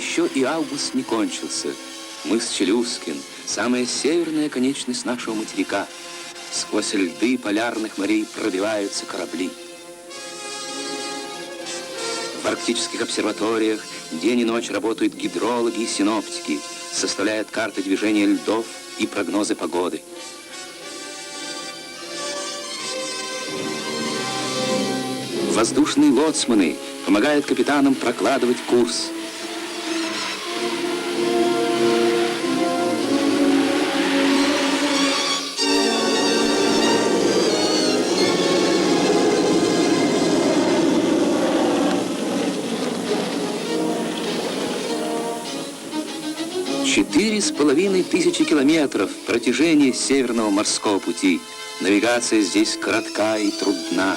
еще и август не кончился. Мыс Челюскин, самая северная конечность нашего материка. Сквозь льды полярных морей пробиваются корабли. В арктических обсерваториях день и ночь работают гидрологи и синоптики, составляют карты движения льдов и прогнозы погоды. Воздушные лоцманы помогают капитанам прокладывать курс. Четыре с половиной тысячи километров протяжение Северного морского пути. Навигация здесь коротка и трудна.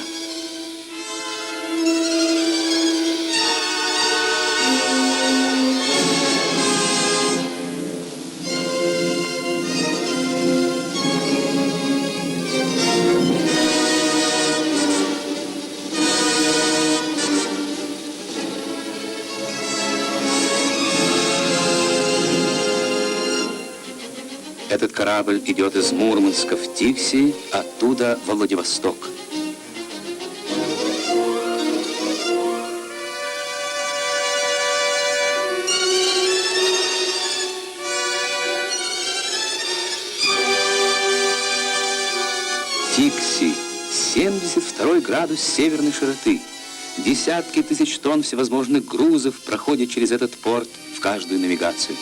Этот корабль идет из Мурманска в Тикси, оттуда во Владивосток. Тикси, 72 градус северной широты. Десятки тысяч тонн всевозможных грузов проходят через этот порт в каждую навигацию.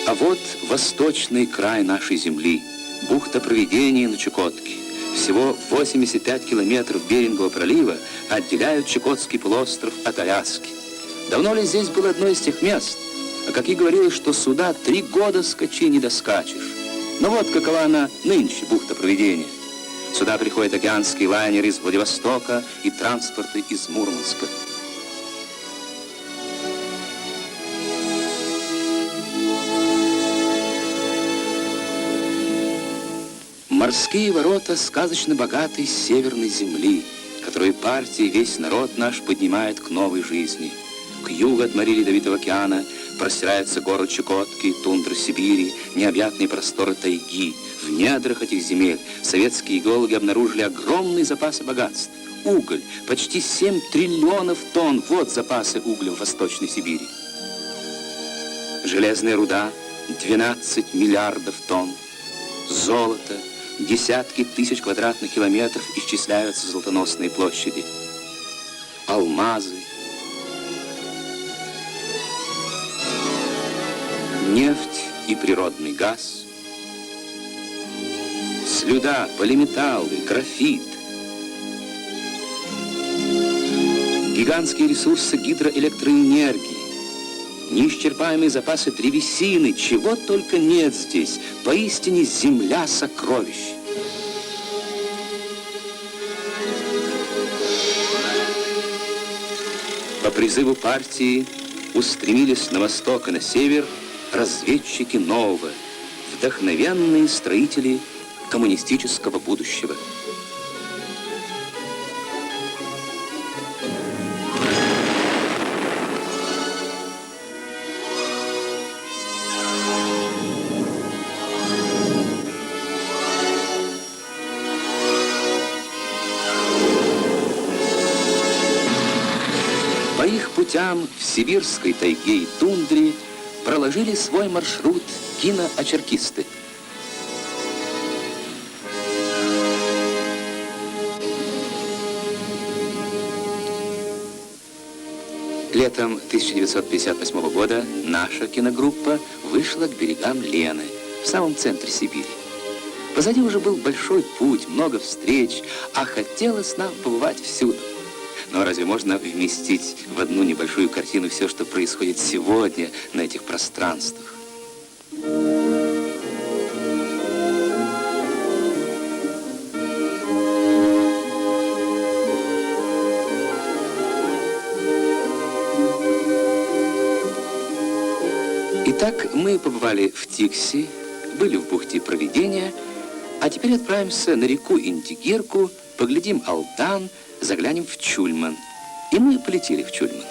А вот восточный край нашей земли, бухта Провидения на Чукотке. Всего 85 километров Берингового пролива отделяют Чукотский полуостров от Аляски. Давно ли здесь было одно из тех мест, о каких говорилось, что сюда 3 года скачи не доскачешь? Но вот какова она нынче, бухта Провидения. Сюда приходят океанские лайнеры из Владивостока и транспорты из Мурманска. Морские ворота сказочно богатой северной земли, которую партия и весь народ наш поднимает к новой жизни. К югу от моря Ледовитого океана простираются горы Чукотки, тундра Сибири, необъятные просторы тайги. В недрах этих земель советские геологи обнаружили огромные запасы богатств. Уголь, почти 7 триллионов тонн, вот запасы угля в Восточной Сибири. Железная руда, 12 миллиардов тонн. Золото, десятки тысяч квадратных километров исчисляются золотоносные площади. Алмазы, нефть и природный газ, слюда, полиметаллы, графит, гигантские ресурсы гидроэлектроэнергии, неисчерпаемые запасы древесины, чего только нет здесь, поистине земля сокровищ. По призыву партии устремились на восток и на север разведчики нового, вдохновенные строители коммунистического будущего. По их путям в сибирской тайге и тундре проложили свой маршрут киноочеркисты. Летом 1958 года наша киногруппа вышла к берегам Лены, в самом центре Сибири. Позади уже был большой путь, много встреч, а хотелось нам побывать всюду. Но разве можно вместить в одну небольшую картину все, что происходит сегодня на этих пространствах? Итак, мы побывали в Тикси, были в бухте Провидения, а теперь отправимся на реку Индигирку, поглядим Алдан, заглянем в Чульман. И мы полетели в Чульман.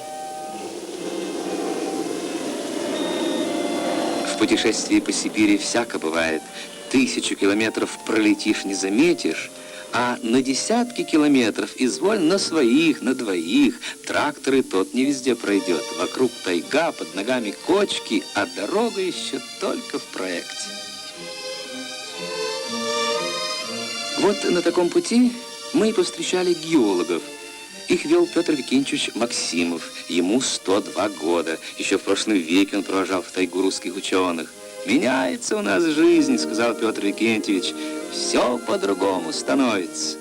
В путешествии по Сибири всяко бывает. 1000 километров пролетишь, не заметишь, а на десятки километров изволь на своих, на двоих. Тракторы тот не везде пройдет. Вокруг тайга, под ногами кочки, а дорога еще только в проекте. Вот на таком пути мы и повстречали геологов. Их вел Петр Викентьевич Максимов. Ему 102 года. Еще в прошлом веке он провожал в тайгу русских ученых. «Меняется у нас жизнь», — сказал Петр Викентьевич. «Все по-другому становится».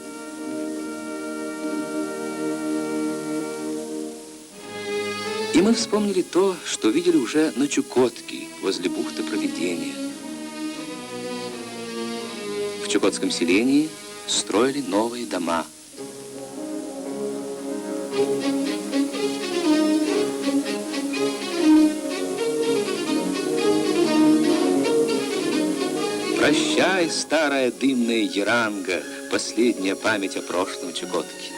И мы вспомнили то, что видели уже на Чукотке, возле бухты Провидения. В чукотском селении строили новые дома. Прощай, старая дымная Яранга, последняя память о прошлом Чукотке.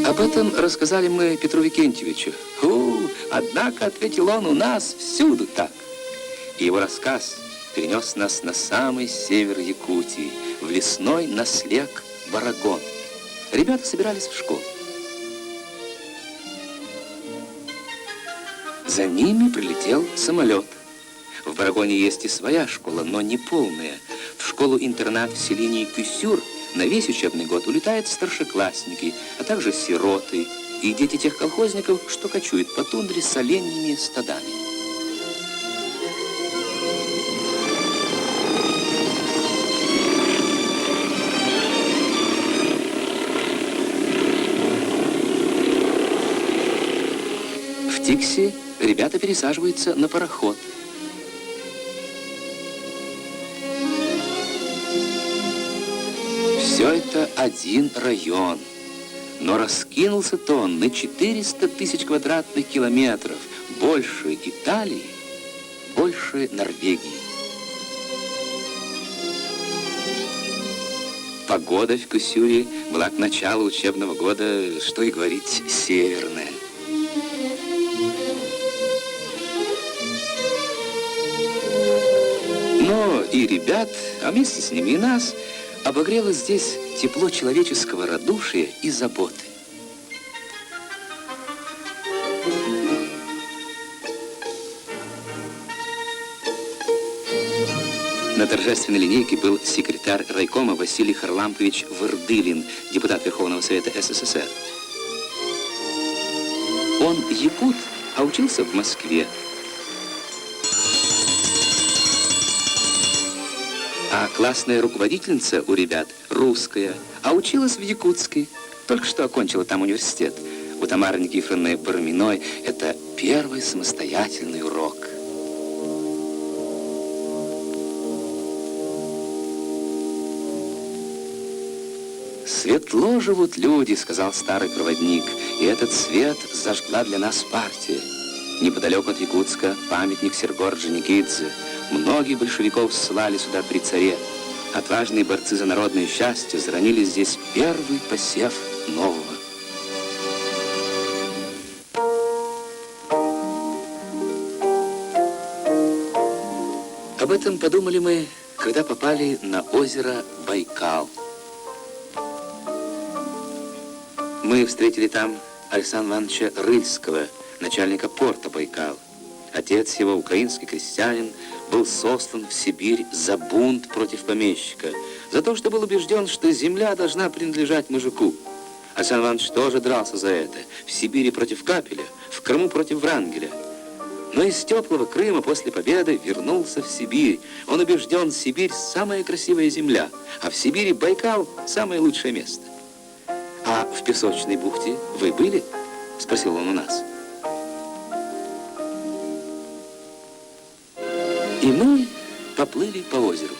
Об этом рассказали мы Петру Викентьевичу. Однако, ответил он, у нас всюду так. И его рассказ перенес нас на самый север Якутии, в лесной наслег Барагон. Ребята собирались в школу. За ними прилетел самолет. В Барагоне есть и своя школа, но не полная. В школу-интернат в селении Кюсюр на весь учебный год улетают старшеклассники, а также сироты и дети тех колхозников, что кочуют по тундре с оленьими стадами. В Тиксе ребята пересаживаются на пароход. Все это один район, но раскинулся-то он на 400 тысяч квадратных километров, больше Италии, больше Норвегии. Погода в Кюсюре была к началу учебного года, что и говорить, северная. Но и ребят, а вместе с ними и нас, обогрело здесь тепло человеческого радушия и заботы. На торжественной линейке был секретарь райкома Василий Харлампович Вырдылин, депутат Верховного Совета СССР. Он якут, а учился в Москве. А классная руководительница у ребят русская, а училась в Якутске. Только что окончила там университет. У Тамары Никифоровны Барминой это первый самостоятельный урок. «Светло живут люди», — сказал старый проводник, «и этот свет зажгла для нас партия. Неподалеку от Якутска памятник Серго Орджоникидзе. Многие большевиков ссылали сюда при царе. Отважные борцы за народное счастье заронили здесь первый посев нового». Об этом подумали мы, когда попали на озеро Байкал. Мы встретили там Александра Ивановича Рыльского, начальника порта Байкал. Отец его, украинский крестьянин, был сослан в Сибирь за бунт против помещика, за то, что был убежден, что земля должна принадлежать мужику. Александр Иванович тоже дрался за это. В Сибири против Капеля, в Крыму против Врангеля. Но из теплого Крыма после победы вернулся в Сибирь. Он убежден, Сибирь – самая красивая земля, а в Сибири Байкал – самое лучшее место. «А в Песочной бухте вы были?» – спросил он у нас. И мы поплыли по озеру.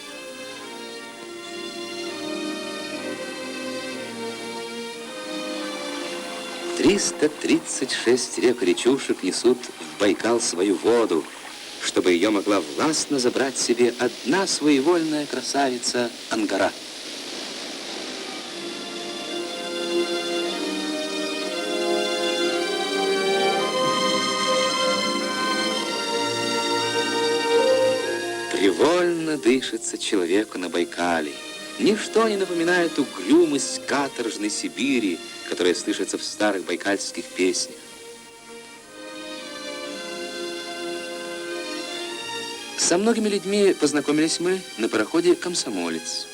«336 рек и речушек несут в Байкал свою воду, чтобы ее могла властно забрать себе одна своевольная красавица Ангара». Привольно дышится человеку на Байкале. Ничто не напоминает угрюмость каторжной Сибири, которая слышится в старых байкальских песнях. Со многими людьми познакомились мы на пароходе «Комсомолец».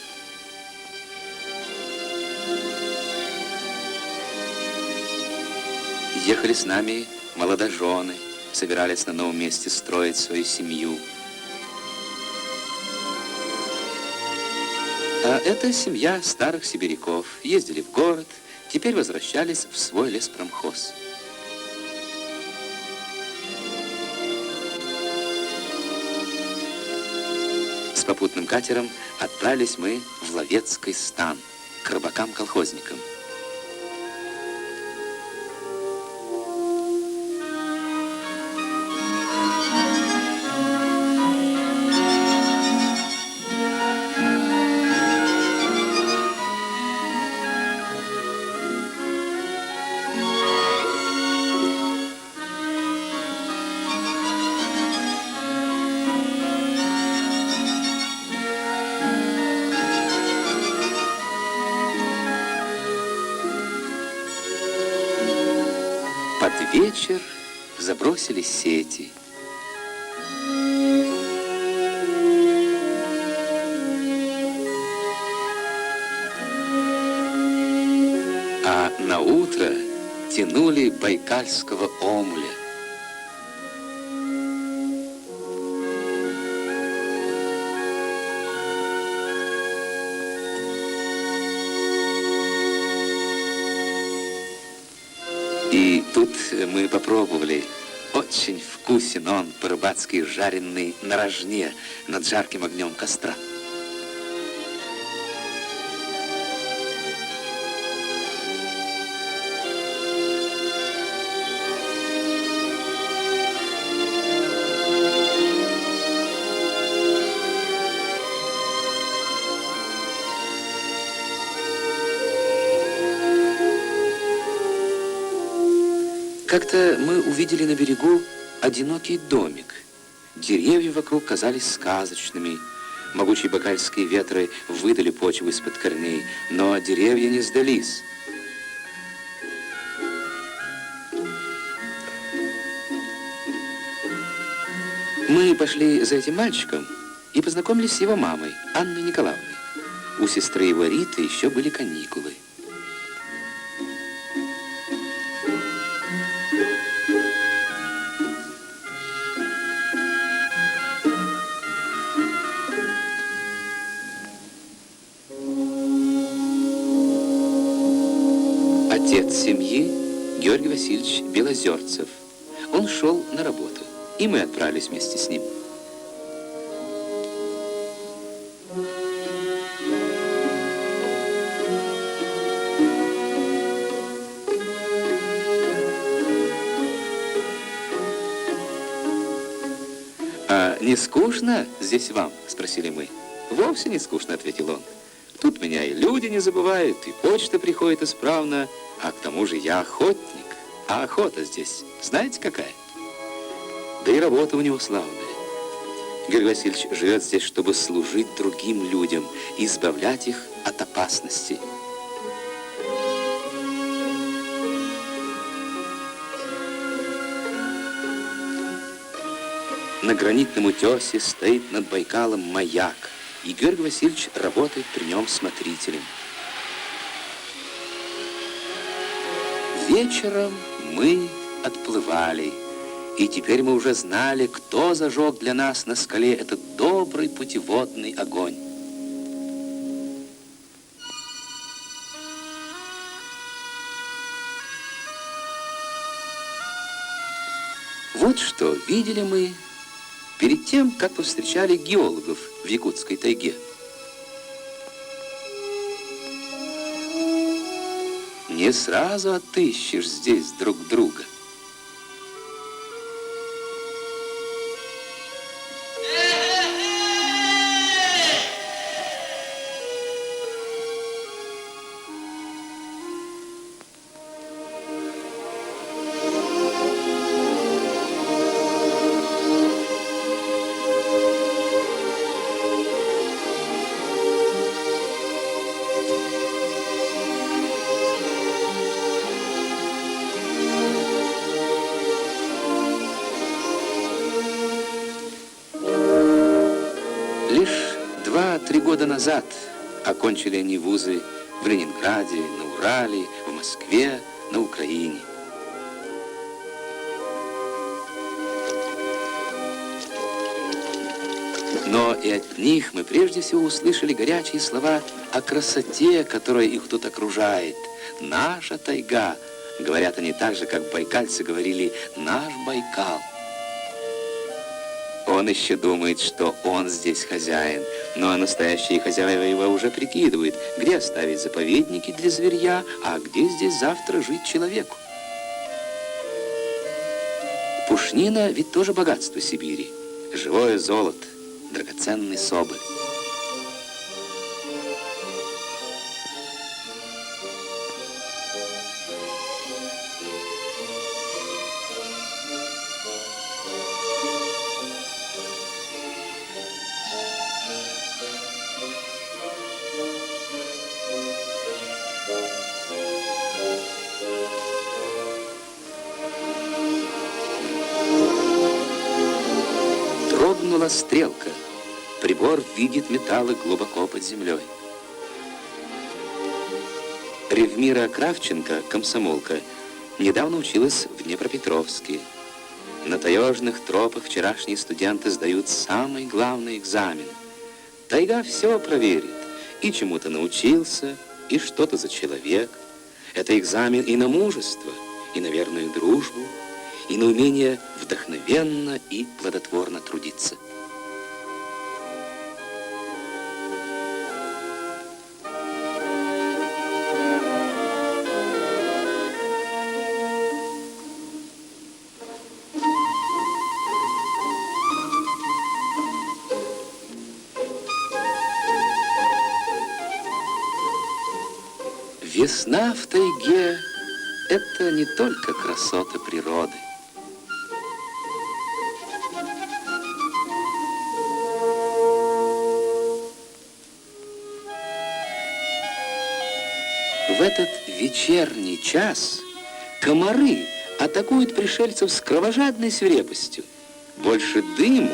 Ехали с нами молодожены, собирались на новом месте строить свою семью. А это семья старых сибиряков. Ездили в город, теперь возвращались в свой леспромхоз. С попутным катером отправились мы в Ловецкий стан, к рыбакам-колхозникам. Под вечер забросили сети. А на утро тянули байкальского омуля. И тут мы попробовали. Очень вкусен он, по-рыбацки жареный на рожне над жарким огнем костра. Как-то мы увидели на берегу одинокий домик. Деревья вокруг казались сказочными. Могучие байкальские ветры выдали почву из-под корней, но деревья не сдались. Мы пошли за этим мальчиком и познакомились с его мамой, Анной Николаевной. У сестры его Риты еще были каникулы. Отец семьи Георгий Васильевич Белозерцев. Он шел на работу, и мы отправились вместе с ним. «А не скучно здесь вам?» — спросили мы. «Вовсе не скучно», — ответил он. «Тут меня и люди не забывают, и почта приходит исправно, а к тому же я охотник. А охота здесь, знаете, какая? Да и работа у него славная. Георгий Васильевич живет здесь, чтобы служить другим людям, избавлять их от опасности». На гранитном утесе стоит над Байкалом маяк, и Георгий Васильевич работает при нем смотрителем. Вечером мы отплывали, и теперь мы уже знали, кто зажег для нас на скале этот добрый путеводный огонь. Вот что видели мы перед тем, как повстречали геологов в якутской тайге. Не сразу отыщешь здесь друг друга. Лишь 2-3 года назад окончили они вузы в Ленинграде, на Урале, в Москве, на Украине. Но и от них мы прежде всего услышали горячие слова о красоте, которая их тут окружает. Наша тайга. Говорят они так же, как байкальцы говорили «наш Байкал». Он еще думает, что он здесь хозяин, но настоящие хозяева его уже прикидывают, где оставить заповедники для зверья, а где здесь завтра жить человеку. Пушнина ведь тоже богатство Сибири. Живое золото, драгоценный соболь. Дрогнула стрелка. Прибор видит металлы глубоко под землей. Ревмира Кравченко, комсомолка, недавно училась в Днепропетровске. На таежных тропах вчерашние студенты сдают самый главный экзамен. Тайга все проверит. И чему-то научился, и что ты за человек. Это экзамен и на мужество, и на верную дружбу, и на умение вдохновенно и плодотворно трудиться. Весна в тайге — это не только красота природы. В этот вечерний час комары атакуют пришельцев с кровожадной свирепостью. Больше дыму,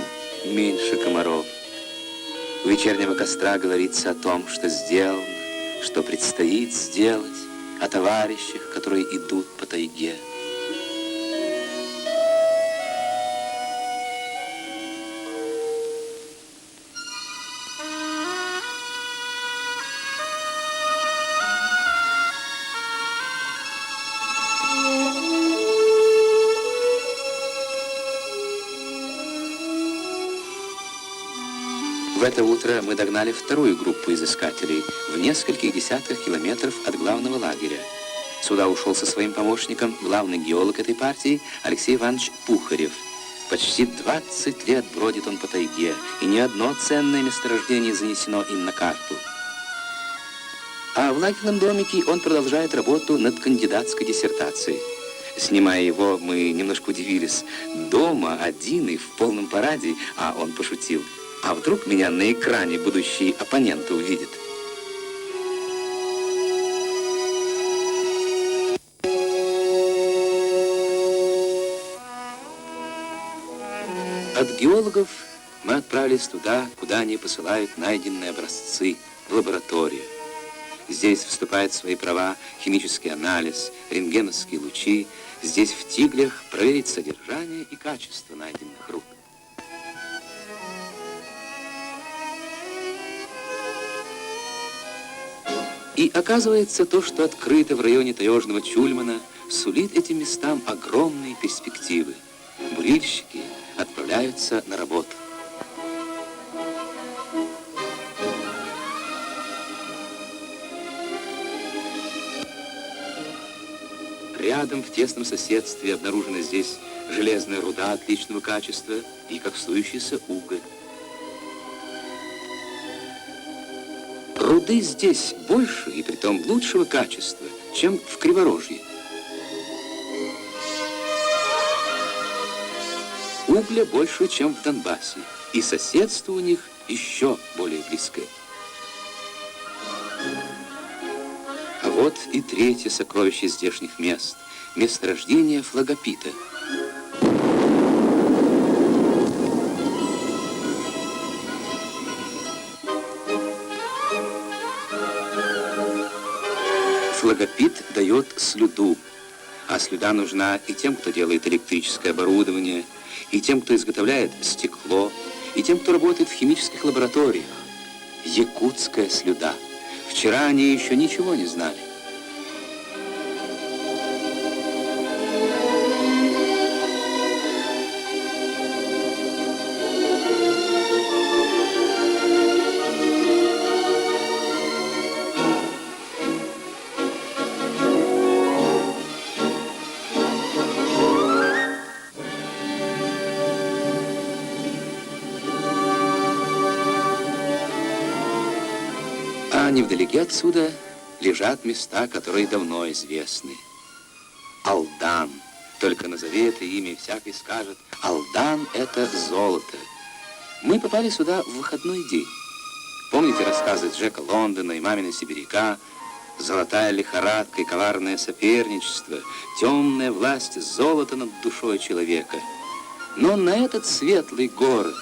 меньше комаров. У вечернего костра говорится о том, что сделано, что предстоит сделать, о товарищах, которые идут по тайге. В это утро мы догнали вторую группу изыскателей в нескольких десятках километров от главного лагеря. Сюда ушел со своим помощником главный геолог этой партии Алексей Иванович Пухарев. Почти 20 лет бродит он по тайге, и ни одно ценное месторождение занесено им на карту. А в лагерном домике он продолжает работу над кандидатской диссертацией. Снимая его, мы немножко удивились. Дома один и в полном параде, а он пошутил: а вдруг меня на экране будущие оппоненты увидят? От геологов мы отправились туда, куда они посылают найденные образцы, в лабораторию. Здесь вступают в свои права химический анализ, рентгеновские лучи. Здесь в тиглях проверить содержание и качество найденных руд. И оказывается, то, что открыто в районе таежного Чульмана, сулит этим местам огромные перспективы. Бурильщики отправляются на работу. Рядом, в тесном соседстве, обнаружена здесь железная руда отличного качества и коксующийся уголь. Руды здесь больше и притом лучшего качества, чем в Криворожье. Угля больше, чем в Донбассе, и соседство у них еще более близкое. А вот и третье сокровище здешних мест – месторождение флагопита. Флагопит дает слюду, а слюда нужна и тем, кто делает электрическое оборудование, и тем, кто изготовляет стекло, и тем, кто работает в химических лабораториях. Якутская слюда. Вчера они еще ничего не знали. А невдалеке отсюда лежат места, которые давно известны. Алдан. Только назови это имя, и всякий скажет: Алдан — это золото. Мы попали сюда в выходной день. Помните рассказы Джека Лондона и «Мамина сибиряка»? Золотая лихорадка и коварное соперничество, темная власть золота над душой человека. Но на этот светлый город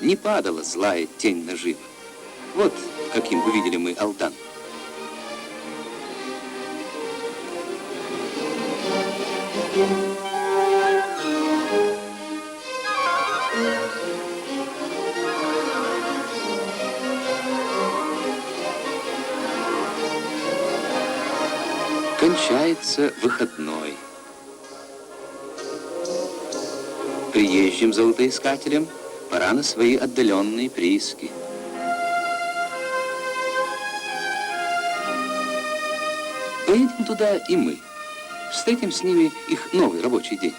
не падала злая тень нажива. Вот каким увидели мы Алдан. Кончается выходной. Приезжим золотоискателям пора на свои отдаленные прииски. Поедем туда и мы. Встретим с ними их новый рабочий день.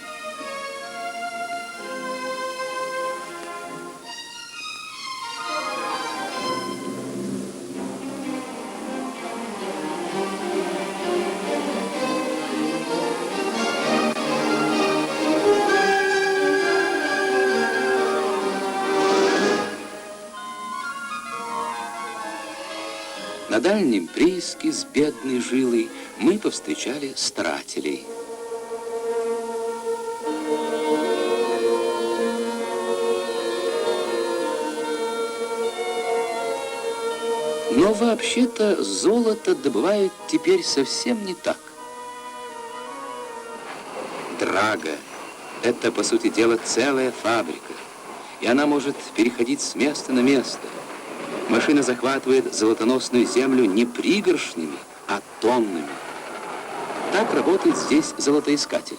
На дальнем прииске с бедной жилой мы повстречали старателей. Но вообще-то золото добывают теперь совсем не так. Драга – это, по сути дела, целая фабрика, и она может переходить с места на место. Машина захватывает золотоносную землю не пригоршнями, а тоннами. Так работает здесь золотоискатель.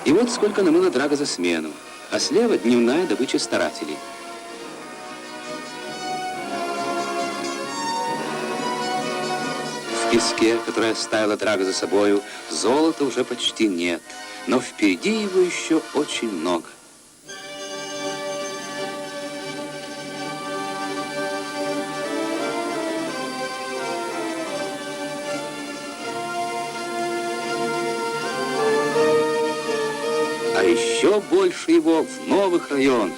И вот сколько намыла драга за смену, а слева дневная добыча старателей. В песке, который оставила драга за собою, золота уже почти нет, но впереди его еще очень много. Еще больше его в новых районах,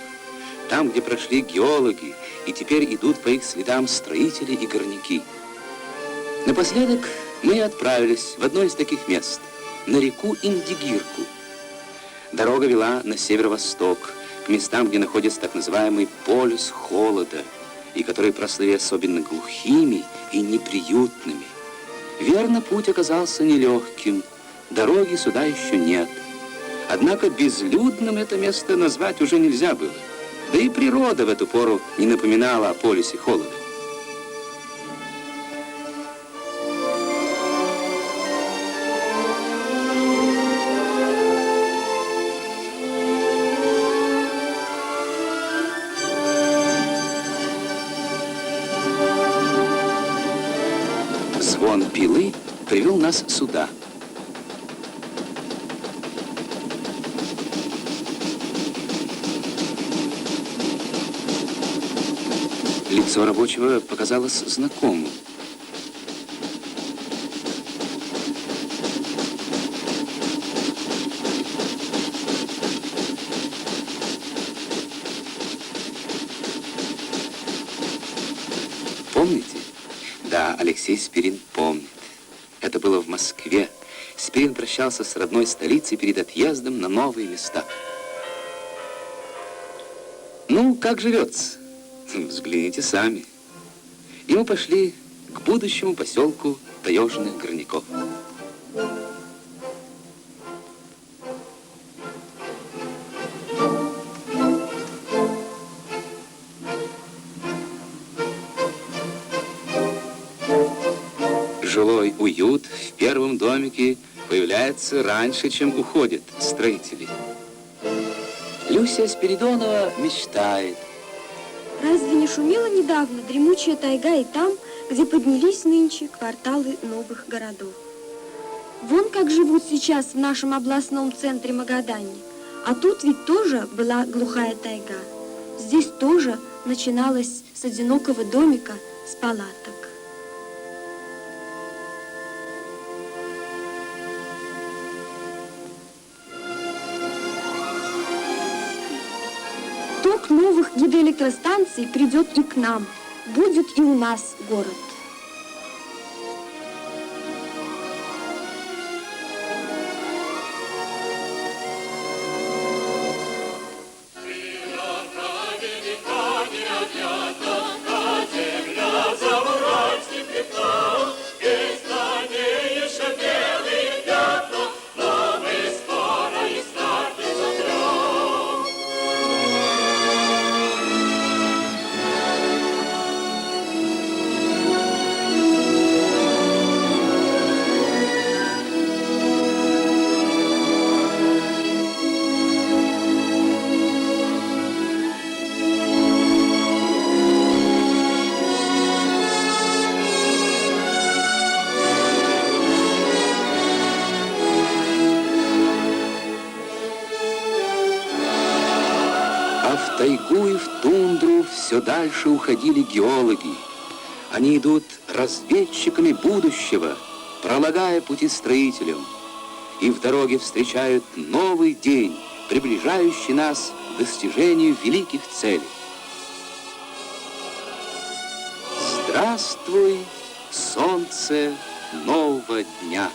там, где прошли геологи, и теперь идут по их следам строители и горняки. Напоследок мы отправились в одно из таких мест, на реку Индигирку. Дорога вела на северо-восток, к местам, где находится так называемый полюс холода, и которые прослыли особенно глухими и неприютными. Верно, путь оказался нелегким, дороги сюда еще нет. Однако безлюдным это место назвать уже нельзя было. Да и природа в эту пору не напоминала о полюсе холода. звон пилы привел нас сюда. Лицо рабочего показалось знакомым. Помните? Да, Алексей Спирин помнит. Это было в Москве. Спирин прощался с родной столицей перед отъездом на новые места. Ну, как живется? Взгляните сами. И мы пошли к будущему поселку Таежных Горняков. Жилой уют в первом домике появляется раньше, чем уходят строители. Люся Спиридонова мечтает. Разве не шумела недавно дремучая тайга и там, где поднялись нынче кварталы новых городов? Вон как живут сейчас в нашем областном центре Магадане. А тут ведь тоже была глухая тайга. Здесь тоже начиналось с одинокого домика, с палаток. Ток новых гидроэлектростанций придет и к нам. Будет и у нас город. В тайгу и в тундру все дальше уходили геологи. Они идут разведчиками будущего, пролагая пути строителям. И в дороге встречают новый день, приближающий нас к достижению великих целей. Здравствуй, солнце нового дня!